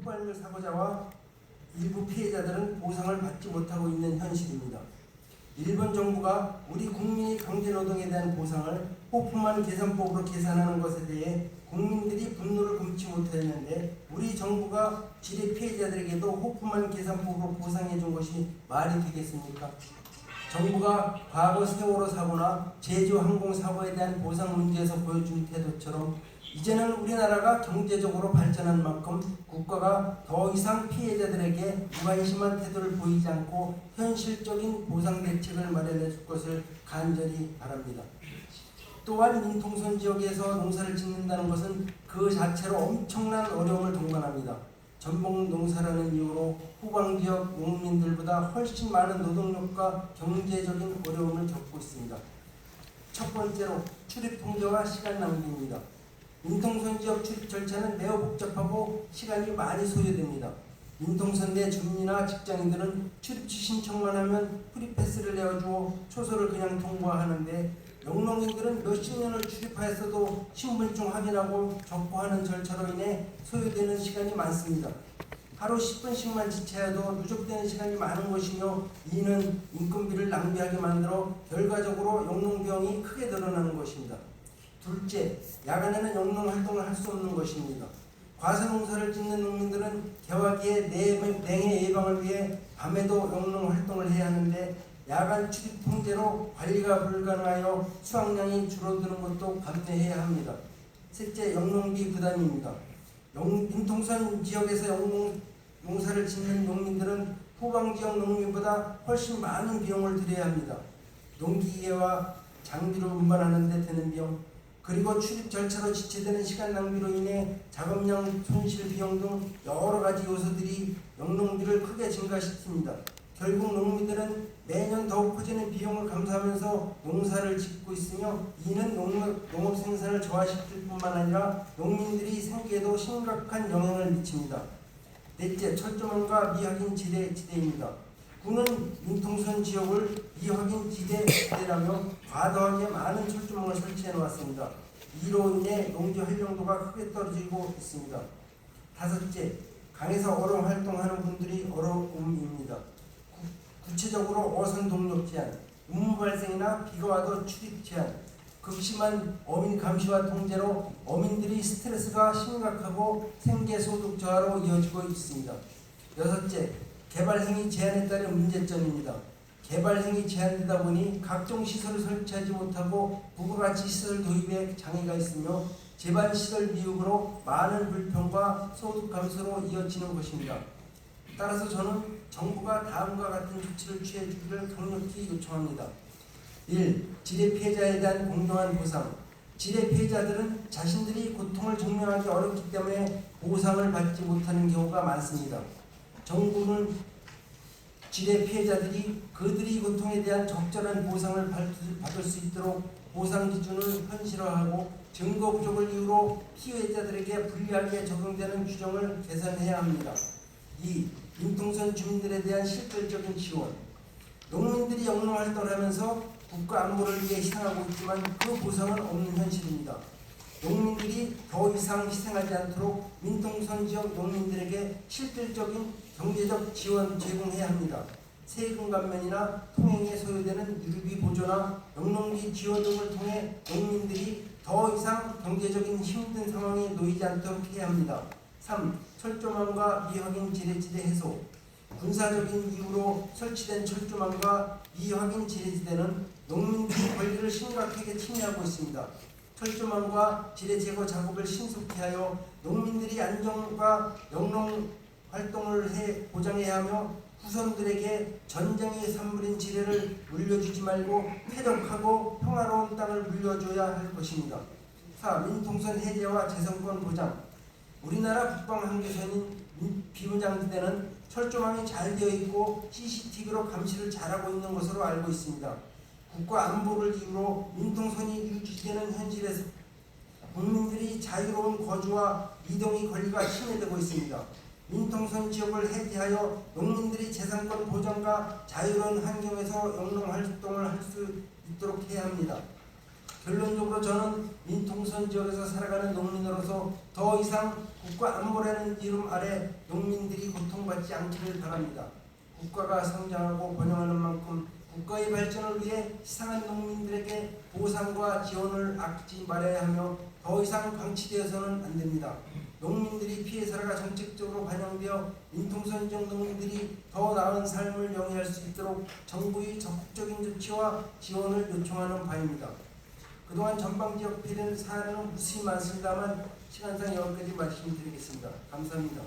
폭발물 사고자와 일부 피해자들은 보상을 받지 못하고 있는 현실입니다. 일본 정부가 우리 국민의 강제노동에 대한 보상을 호프만 계산법으로 계산하는 것에 대해 국민들이 분노를 금치 못했는데 우리 정부가 지뢰 피해자들에게도 호프만 계산법으로 보상해 준 것이 말이 되겠습니까? 정부가 과거 세월호 사고나 제주 항공 사고에 대한 보상 문제에서 보여준 태도처럼 이제는 우리나라가 경제적으로 발전한 만큼 국가가 더 이상 피해자들에게 무관심한 태도를 보이지 않고 현실적인 보상 대책을 마련해 줄 것을 간절히 바랍니다. 또한 민통선 지역에서 농사를 짓는다는 것은 그 자체로 엄청난 어려움을 동반합니다. 전복 농사라는 이유로 후방지역 농민들보다 훨씬 많은 노동력과 경제적인 어려움을 겪고 있습니다. 첫 번째로 출입 통제와 시간 낭비입니다. 민통선 지역 출입 절차는 매우 복잡하고 시간이 많이 소요됩니다. 민통선 내 주민이나 직장인들은 출입지 신청만 하면 프리패스를 내어주어 초소를 그냥 통과하는데 영농인들은 몇십 년을 출입하였어도 신분증 확인하고 접고하는 절차로 인해 소요되는 시간이 많습니다. 하루 10분씩만 지체해도 누적되는 시간이 많은 것이며 이는 인건비를 낭비하게 만들어 결과적으로 영농비용이 크게 늘어나는 것입니다. 둘째, 야간에는 영농 활동을 할 수 없는 것입니다. 과수농사를 짓는 농민들은 개화기의 냉해 예방을 위해 밤에도 영농 활동을 해야 하는데 야간 출입 통제로 관리가 불가능하여 수확량이 줄어드는 것도 감내해야 합니다. 셋째, 영농비 부담입니다. 민통선 지역에서 영농 농사를 짓는 농민들은 후방지역 농민보다 훨씬 많은 비용을 들여야 합니다. 농기계와 장비로 운반하는 데 드는 비용, 그리고 출입 절차로 지체되는 시간 낭비로 인해 작업량 손실 비용 등 여러 가지 요소들이 영농비를 크게 증가시킵니다. 결국 농민들은 매년 더욱 커지는 비용을 감수하면서 농사를 짓고 있으며 이는 농업 생산을 저하시킬 뿐만 아니라 농민들이 생계에도 심각한 영향을 미칩니다. 넷째, 철조망과 미확인 지대입니다. 군은 민통선 지역을 미확인 지대라며 과도하게 많은 철조망을 설치해 놓았습니다. 이로 인해 농지 활용도가 크게 떨어지고 있습니다. 다섯째, 강에서 어로 활동하는 분들이 어려움입니다. 구체적으로 어선 동력 제한, 운무 발생이나 비가 와도 출입 제한, 극심한 어민 감시와 통제로 어민들이 스트레스가 심각하고 생계소득 저하로 이어지고 있습니다. 여섯째, 개발행위 제한에 따른 문제점입니다. 개발행위 제한되다 보니 각종 시설을 설치하지 못하고 부가가치 시설 도입에 장애가 있으며 제반시설 미흡으로 많은 불평과 소득 감소로 이어지는 것입니다. 따라서 저는 정부가 다음과 같은 조치를 취해 주기를 강력히 요청합니다. 1. 지뢰 피해자에 대한 공정한 보상. 지뢰 피해자들은 자신들이 고통을 증명하기 어렵기 때문에 보상을 받지 못하는 경우가 많습니다. 정부는 지뢰 피해자들이 그들이 고통에 대한 적절한 보상을 받을 수 있도록 보상 기준을 현실화하고 증거 부족을 이유로 피해자들에게 불리하게 적용되는 규정을 개선해야 합니다. 2. 민통선 주민들에 대한 실질적인 지원. 농민들이 영농활동을 하면서 국가 안보를 위해 희생하고 있지만 그 보상은 없는 현실입니다. 농민들이 더 이상 희생하지 않도록 민통선 지역 농민들에게 실질적인 경제적 지원 제공해야 합니다. 세금 감면이나 통행에 소요되는 유류비 보조나 영농비 지원 등을 통해 농민들이 더 이상 경제적인 힘든 상황에 놓이지 않도록 해야 합니다. 3. 철조망과 미확인 지뢰지대 해소. 군사적인 이유로 설치된 철조망과 미확인 지뢰지대는 농민들의 권리를 심각하게 침해하고 있습니다. 철조망과 지뢰 제거 작업을 신속히 하여 농민들이 안정과 영농 활동을 보장해야 하며 후손들에게 전쟁의 산물인 지뢰를 물려주지 말고 쾌적하고 평화로운 땅을 물려줘야 할 것입니다. 4. 민통선 해제와 재선권 보장. 우리나라 국방항공선인 비문장지대는 철조망이 잘 되어 있고 CCTV로 감시를 잘하고 있는 것으로 알고 있습니다. 국가 안보를 이유로 민통선이 유지되는 현실에서 국민들이 자유로운 거주와 이동의 권리가 침해되고 있습니다. 민통선 지역을 해제하여 농민들이 재산권 보장과 자유로운 환경에서 영농 활동을 할 수 있도록 해야 합니다. 결론적으로 저는 민통선 지역에서 살아가는 농민으로서 더 이상 국가 안보라는 이름 아래 농민들이 고통받지 않기를 바랍니다. 국가가 성장하고 번영하는 만큼 국가의 발전을 위해 시상한 농민들에게 보상과 지원을 아끼지 말아야 하며 더 이상 방치되어서는 안 됩니다. 농민들이 피해 사례가 정책적으로 반영되어 민통선 지역 농민들이 더 나은 삶을 영위할 수 있도록 정부의 적극적인 조치와 지원을 요청하는 바입니다. 그동안 전방지역 피해된 사례는 무수히 많습니다만 시간상 여기까지 말씀드리겠습니다. 감사합니다.